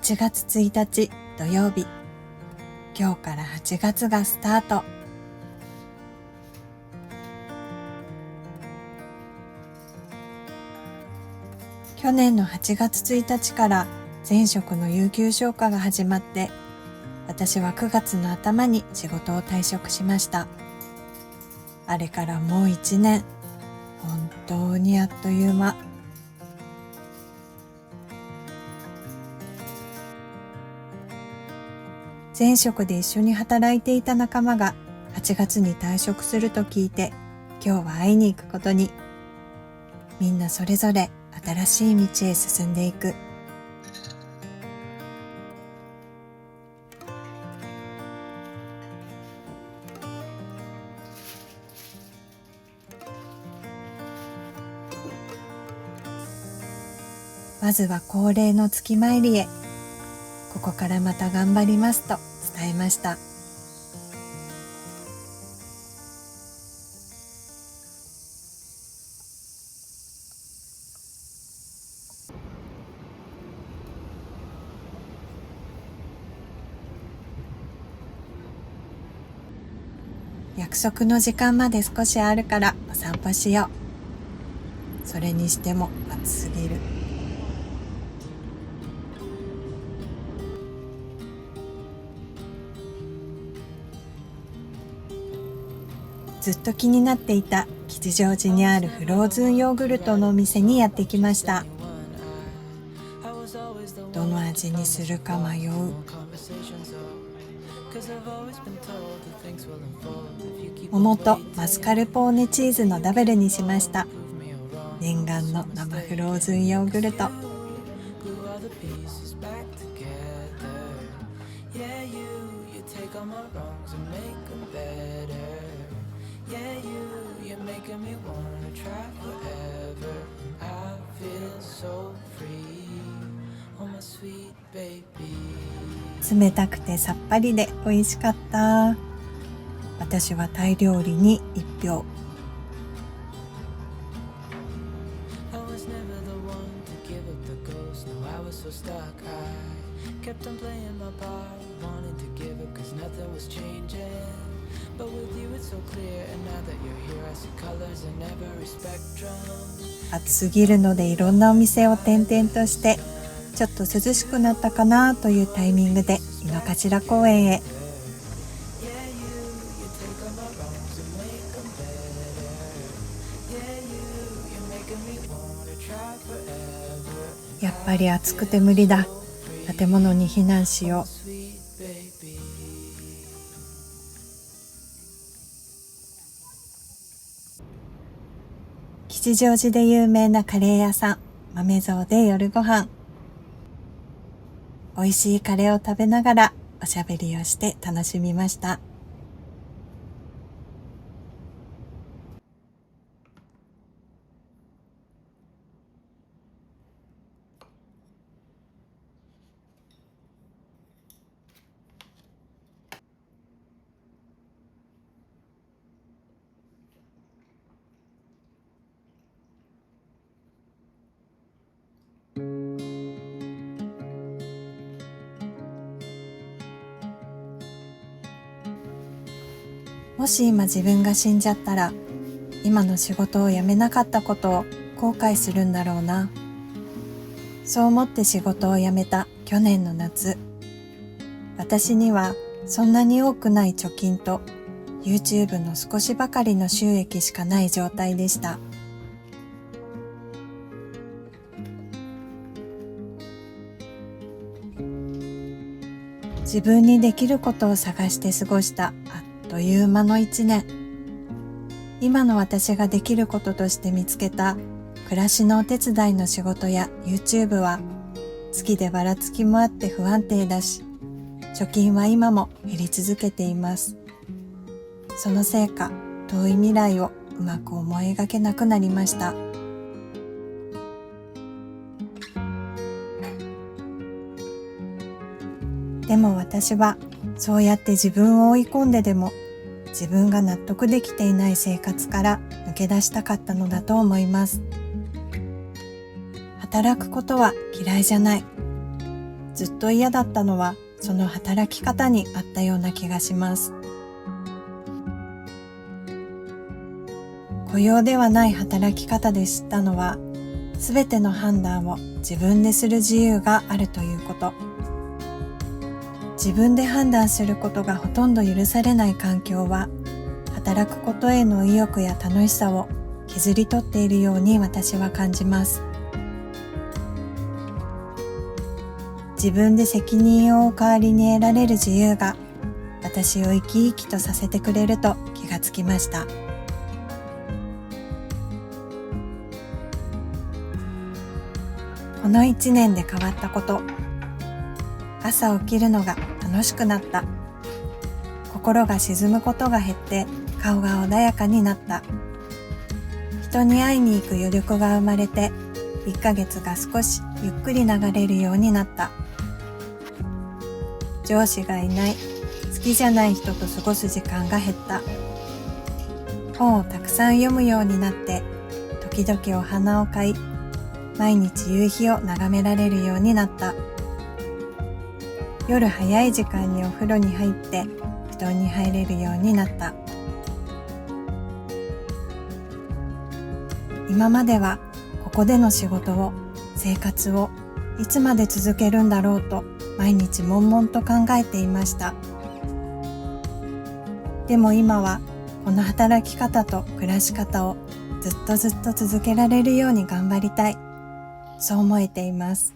8月1日土曜日、今日から8月がスタート。去年の8月1日から前職の有給消化が始まって、私は9月の頭に仕事を退職しました。あれからもう1年、本当にあっという間。前職で一緒に働いていた仲間が8月に退職すると聞いて、今日は会いに行くことに。みんなそれぞれ新しい道へ進んでいく。まずは恒例の月参りへ。ここからまた頑張りますと伝えました。約束の時間まで少しあるからお散歩しよう。それにしても暑すぎる。ずっと気になっていた吉祥寺にあるフローズンヨーグルトのお店にやってきました。どの味にするか迷う。桃とマスカルポーネチーズのダブルにしました。念願の生フローズンヨーグルト。冷たくてさっぱりで美味しかった。私はタイ料理に1票。暑すぎるのでいろんなお店を転々として、ちょっと涼しくなったかなというタイミングで井の頭公園へ。やっぱり暑くて無理だ。建物に避難しよう。吉祥寺で有名なカレー屋さん、豆蔵で夜ご飯。美味しいカレーを食べながらおしゃべりをして楽しみました。もし今自分が死んじゃったら、今の仕事を辞めなかったことを後悔するんだろうな。そう思って仕事を辞めた去年の夏、私にはそんなに多くない貯金と YouTube の少しばかりの収益しかない状態でした。自分にできることを探して過ごしたあっという間の1年。今の私ができることとして見つけた暮らしのお手伝いの仕事や YouTube は月でばらつきもあって不安定だし、貯金は今も減り続けています。そのせいか遠い未来をうまく思い描けなくなりました。でも私はそうやって自分を追い込んででも自分が納得できていない生活から抜け出したかったのだと思います。働くことは嫌いじゃない。ずっと嫌だったのはその働き方にあったような気がします。雇用ではない働き方で知ったのは、すべての判断を自分でする自由があるということ。自分で判断することがほとんど許されない環境は、働くことへの意欲や楽しさを削り取っているように私は感じます。自分で責任を負う代わりに得られる自由が、私を生き生きとさせてくれると気がつきました。この1年で変わったこと。朝起きるのが楽しくなった。心が沈むことが減って顔が穏やかになった。人に会いに行く余力が生まれて1ヶ月が少しゆっくり流れるようになった。上司がいない、好きじゃない人と過ごす時間が減った。本をたくさん読むようになって時々お花を買い、毎日夕日を眺められるようになった。夜早い時間にお風呂に入って布団に入れるようになった。今まではここでの仕事を、生活をいつまで続けるんだろうと毎日悶々と考えていました。でも今はこの働き方と暮らし方をずっと続けられるように頑張りたい。そう思えています。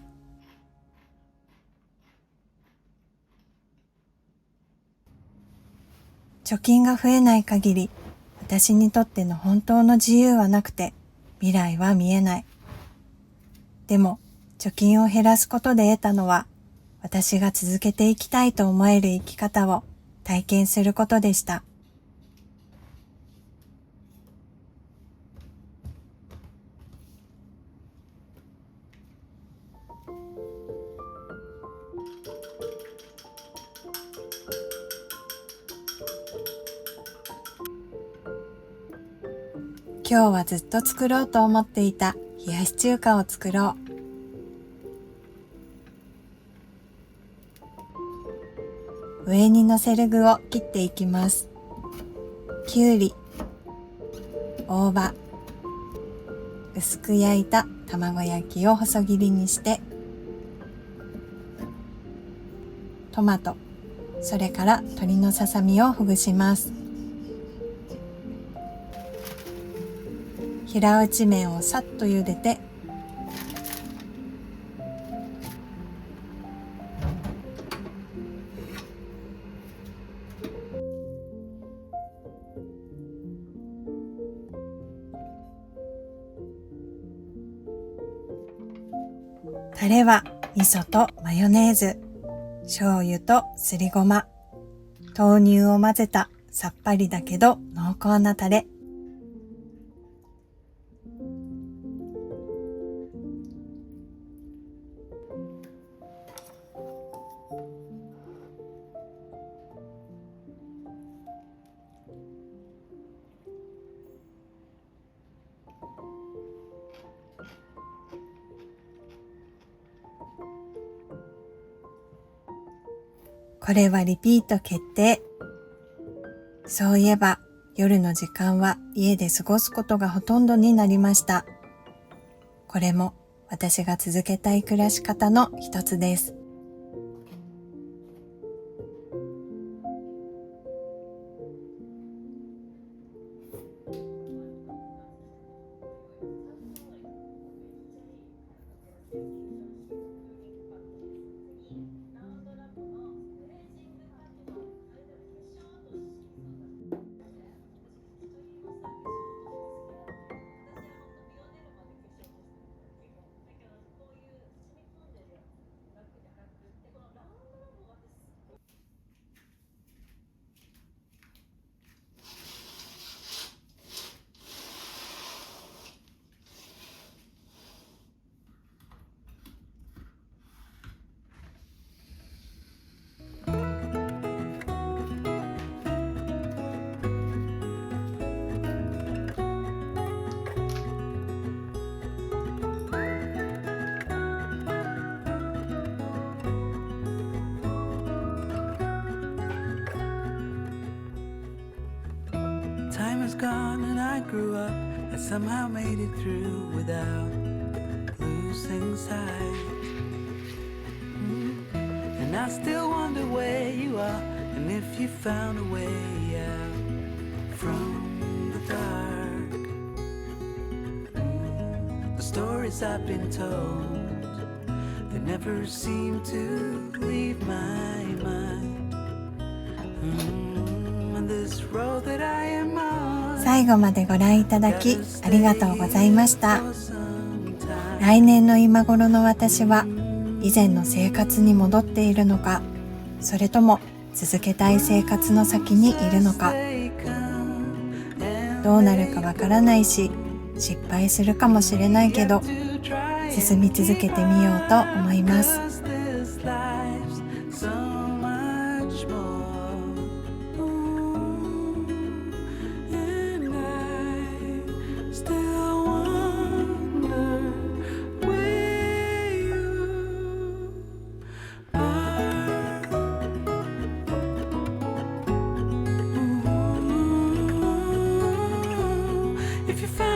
貯金が増えない限り、私にとっての本当の自由はなくて、未来は見えない。でも、貯金を減らすことで得たのは、私が続けていきたいと思える生き方を体験することでした。今日はずっと作ろうと思っていた冷やし中華を作ろう。上に乗せる具を切っていきます。きゅうり、大葉、薄く焼いた卵焼きを細切りにして、トマト、それから鶏のささみをほぐします。平打ち麺をさっと茹でて、タレは味噌とマヨネーズ、醤油とすりごま、豆乳を混ぜたさっぱりだけど濃厚なタレ。これはリピート決定。そういえば夜の時間は家で過ごすことがほとんどになりました。これも私が続けたい暮らし方の一つです。is gone and I grew up. I somehow made it through without losing sight. And I still wonder where you are, and if you found a way out from the dark. The stories I've been told, they never seem to leave my mind. And this road that I am on,最後までご覧いただきありがとうございました。来年の今頃の私は以前の生活に戻っているのか、それとも続けたい生活の先にいるのか、どうなるかわからないし、失敗するかもしれないけど、進み続けてみようと思います。If you found